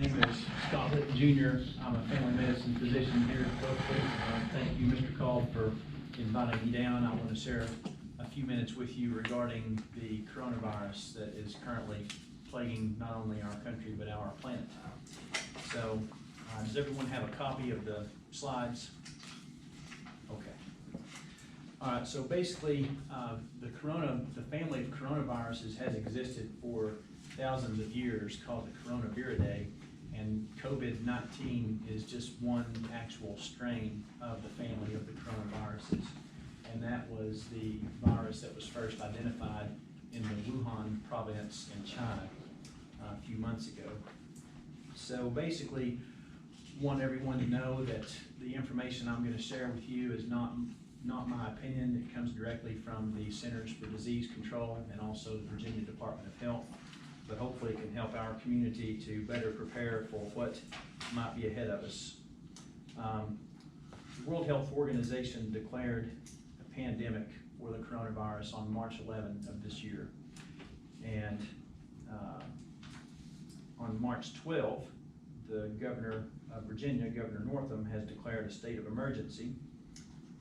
My name is Scott Litton Jr. I'm a family medicine physician here at Berkeley. Thank you, Mr. Call, for inviting me down. I want to share a few minutes with you regarding the coronavirus that is currently plaguing not only our country but our planet. So, does everyone have a copy of the slides? Okay. All right. So basically, the family of coronaviruses has existed for thousands of years, called the Coronavirinae. And COVID-19 is just one actual strain of the family of the coronaviruses. And that was the virus that was first identified in the Wuhan province in China a few months ago. So basically, want everyone to know that the information I'm going to share with you is not my opinion. It comes directly from the Centers for Disease Control and also the Virginia Department of Health. But hopefully it can help our community to better prepare for what might be ahead of us. The World Health Organization declared a pandemic for the coronavirus on March 11th of this year. And on March 12th, the governor of Virginia, Governor Northam, has declared a state of emergency.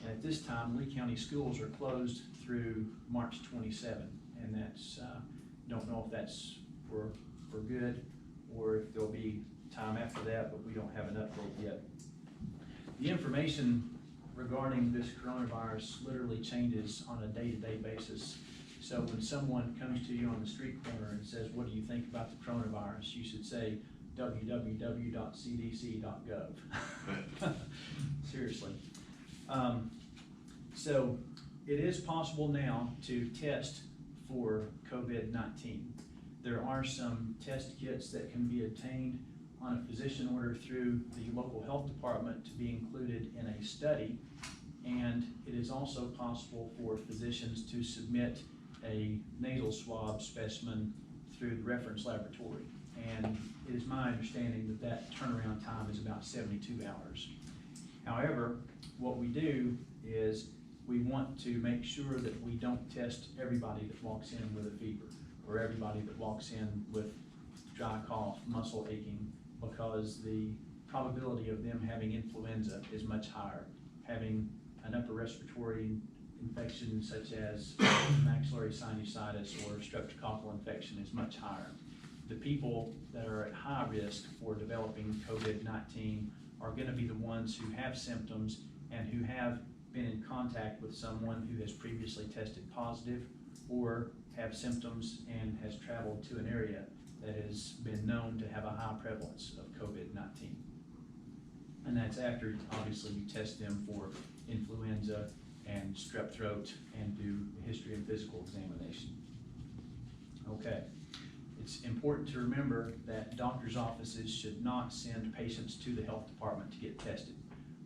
And at this time, Lee County schools are closed through March 27th. And that's, don't know if that's for good, or if there'll be time after that, but we don't have an update yet. The information regarding this coronavirus literally changes on a day-to-day basis. So when someone comes to you on the street corner and says, "What do you think about the coronavirus?" you should say www.cdc.gov. Seriously. So it is possible now to test for COVID-19. There are some test kits that can be obtained on a physician order through the local health department to be included in a study, and it is also possible for physicians to submit a nasal swab specimen through the reference laboratory. And it is my understanding that that turnaround time is about 72 hours. However, what we do is we want to make sure that we don't test everybody that walks in with a fever, or everybody that walks in with dry cough, muscle aching, because the probability of them having influenza is much higher. Having an upper respiratory infection such as maxillary sinusitis or streptococcal infection is much higher. The people that are at high risk for developing COVID-19 are going to be the ones who have symptoms and who have been in contact with someone who has previously tested positive, or have symptoms and has traveled to an area that has been known to have a high prevalence of COVID-19. And that's after, obviously, you test them for influenza and strep throat and do a history and physical examination. Okay. It's important to remember that doctors' offices should not send patients to the health department to get tested,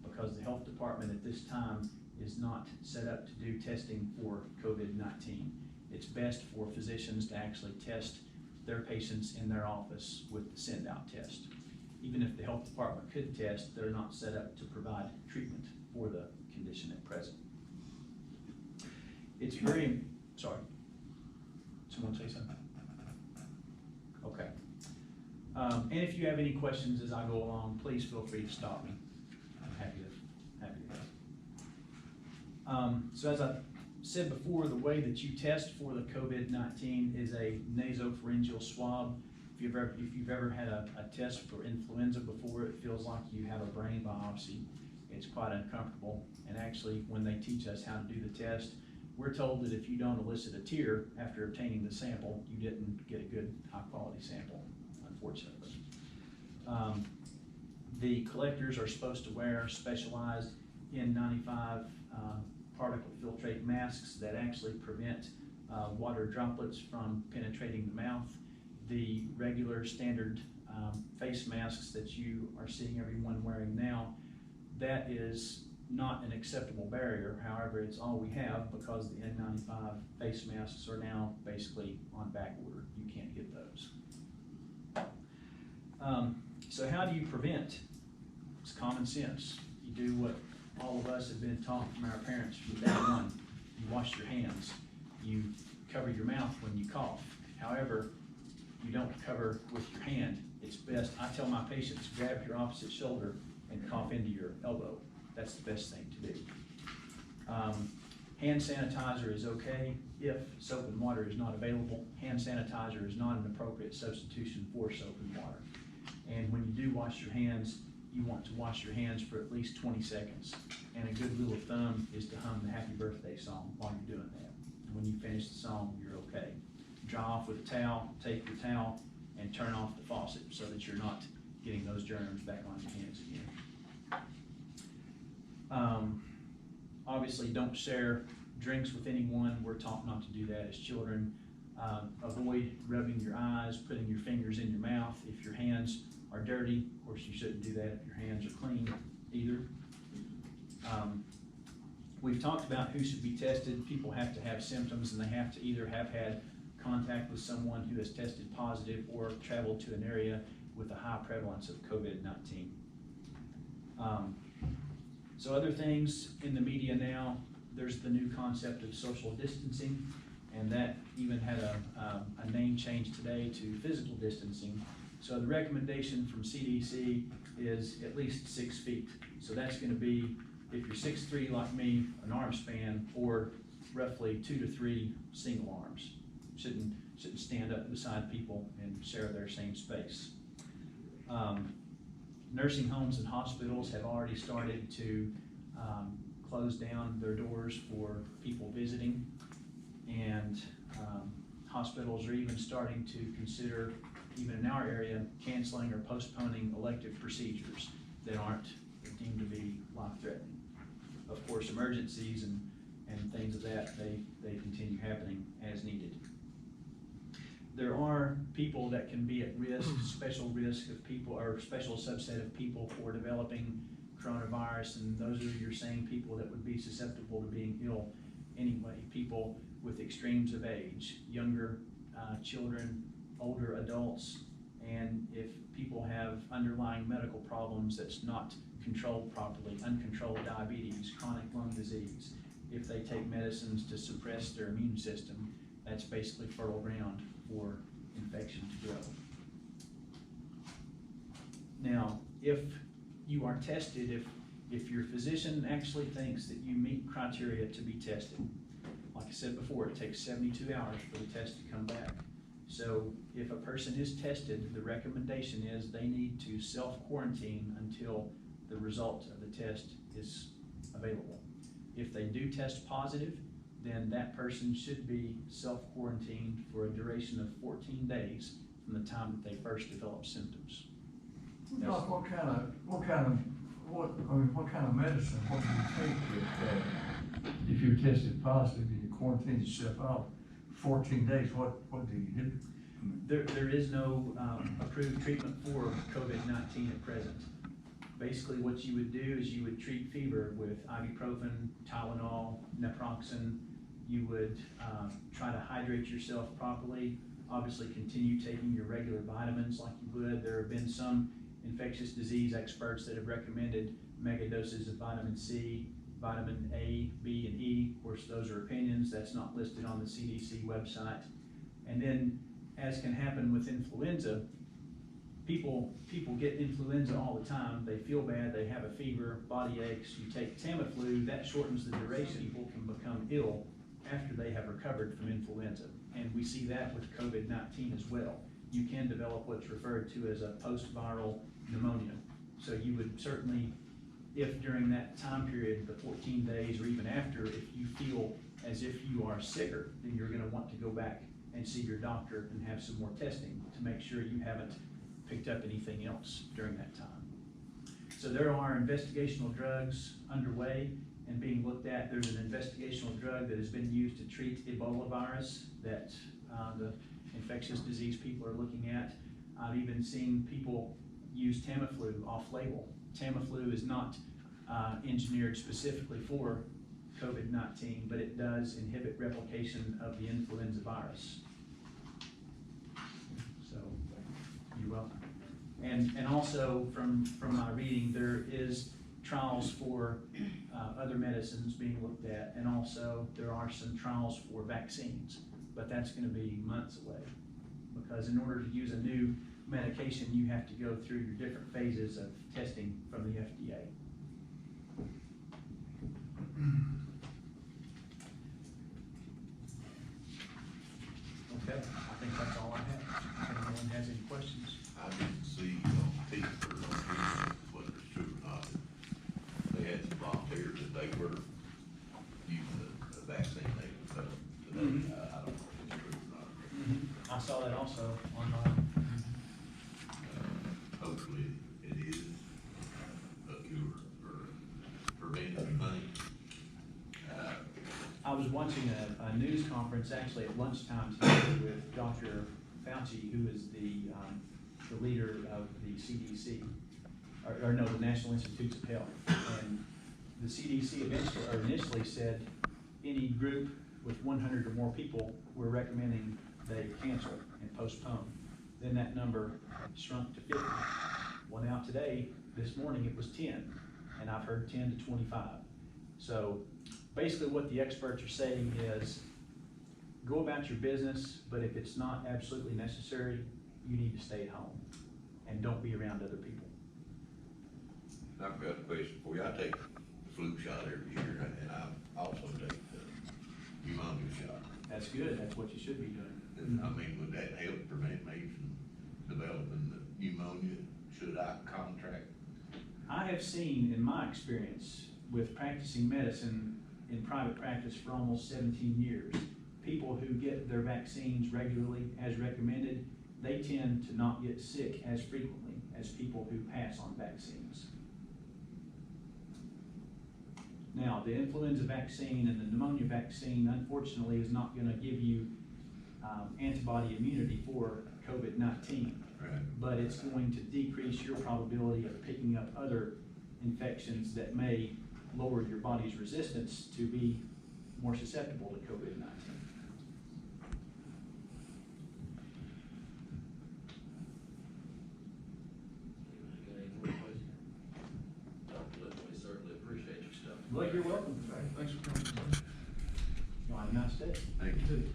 because the health department at this time is not set up to do testing for COVID-19. It's best for physicians to actually test their patients in their office with the send-out test. Even if the health department could test, they're not set up to provide treatment for the condition at present. It's very, sorry, someone say something? Okay. And if you have any questions as I go along, please feel free to stop me. I'm happy to help. So as I said before, the way that you test for the COVID-19 is a nasopharyngeal swab. If you've ever had a test for influenza before, it feels like you have a brain biopsy. It's quite uncomfortable. And actually, when they teach us how to do the test, we're told that if you don't elicit a tear after obtaining the sample, you didn't get a good high-quality sample, unfortunately. The collectors are supposed to wear specialized N95 particle filtrate masks that actually prevent water droplets from penetrating the mouth. The regular standard face masks that you are seeing everyone wearing now, that is not an acceptable barrier. However, it's all we have, because the N95 face masks are now basically on back order. You can't get those. So how do you prevent? It's common sense. You do what all of us have been taught from our parents from day one. You wash your hands. You cover your mouth when you cough. However, you don't cover with your hand it's best, I tell my patients, grab your opposite shoulder and cough into your elbow. That's the best thing to do. Hand sanitizer is okay if soap and water is not available. Hand sanitizer is not an appropriate substitution for soap and water. And when you do wash your hands, you want to wash your hands for at least 20 seconds. And a good rule of thumb is to hum the happy birthday song while you're doing that. And when you finish the song, you're okay. Dry off with a towel, take your towel, and turn off the faucet so that you're not getting those germs back on your hands again. Obviously, don't share drinks with anyone. We're taught not to do that as children. Avoid rubbing your eyes, putting your fingers in your mouth. If your hands are dirty, of course you shouldn't do that if your hands are clean either. We've talked about who should be tested. People have to have symptoms, and they have to either have had contact with someone who has tested positive or traveled to an area with a high prevalence of COVID-19. So other things in the media now, there's the new concept of social distancing, and that even had a name change today to physical distancing. So the recommendation from CDC is at least 6 feet. So that's going to be, if you're 6'3" like me, an arm span, or roughly 2 to 3 single arms. Shouldn't stand up beside people and share their same space. Nursing homes and hospitals have already started to close down their doors for people visiting, and hospitals are even starting to consider, even in our area, canceling or postponing elective procedures that aren't deemed to be life-threatening. Of course, emergencies and things of that, they continue happening as needed. There are people that can be at risk, special risk of people, or special subset of people for developing coronavirus, and those are your same people that would be susceptible to being ill anyway. People with extremes of age, younger children, older adults, and if people have underlying medical problems that's not controlled properly, uncontrolled diabetes, chronic lung disease, if they take medicines to suppress their immune system, that's basically fertile ground for infection to grow. Now, if you are tested, if your physician actually thinks that you meet criteria to be tested, like I said before, it takes 72 hours for the test to come back. So if a person is tested, the recommendation is they need to self-quarantine until the result of the test is available. If they do test positive, then that person should be self-quarantined for a duration of 14 days from the time that they first develop symptoms. Doc, what kind of medicine, what do you take if you're tested positive and you quarantine yourself out 14 days, what do you do? There is no approved treatment for COVID-19 at present. Basically what you would do is you would treat fever with ibuprofen, Tylenol, naproxen. You would try to hydrate yourself properly. Obviously continue taking your regular vitamins like you would. There have been some infectious disease experts that have recommended mega doses of vitamin C, vitamin A, B, and E. Of course, those are opinions. That's not listed on the CDC website. And then, as can happen with influenza, people get influenza all the time. They feel bad, they have a fever, body aches. You take Tamiflu, that shortens the duration. People can become ill after they have recovered from influenza. And we see that with COVID-19 as well. You can develop what's referred to as a post-viral pneumonia. So you would certainly, if during that time period, the 14 days or even after, if you feel as if you are sicker, then you're going to want to go back and see your doctor and have some more testing to make sure you haven't picked up anything else during that time. So there are investigational drugs underway and being looked at. There's an investigational drug that has been used to treat Ebola virus that the infectious disease people are looking at. I've even seen people use Tamiflu off-label. Tamiflu is not engineered specifically for COVID-19, but it does inhibit replication of the influenza virus. So, you're welcome. And also from my reading, there is trials for other medicines being looked at, and also there are some trials for vaccines, but that's going to be months away, because in order to use a new medication, you have to go through your different phases of testing from the FDA. Okay, I think that's all I have. If anyone has any questions? I didn't see on paper, whether it's true or not, they had some volunteers that they were using the vaccine they developed today. I don't know if it's true or not. I saw that also online. Hopefully it is a cure or preventive thing. I was watching a news conference actually at lunchtime today with Dr. Fauci, who is the leader of the CDC, or no, the National Institutes of Health. And the CDC initially said any group with 100 or more people, we're recommending they cancel and postpone. Then that number shrunk to 50. Well, now today, this morning, it was 10, and I've heard 10 to 25. So basically what the experts are saying is go about your business, but if it's not absolutely necessary, you need to stay at home and don't be around other people. I've got a question for you. I take the flu shot every year, and I also take the pneumonia shot. That's good, that's what you should be doing. And, I mean, would that help prevent me from developing the pneumonia, should I contract? I have seen, in my experience, with practicing medicine in private practice for almost 17 years, people who get their vaccines regularly as recommended, they tend to not get sick as frequently as people who pass on vaccines. Now, the influenza vaccine and the pneumonia vaccine, unfortunately, is not going to give you antibody immunity for COVID-19. Right. But it's going to decrease your probability of picking up other infections that may lower your body's resistance to be more susceptible to COVID-19. Got any more questions? Dr. Litton, we certainly appreciate your stuff. Well, you're welcome. Thanks for coming. You have a nice day. Thank you.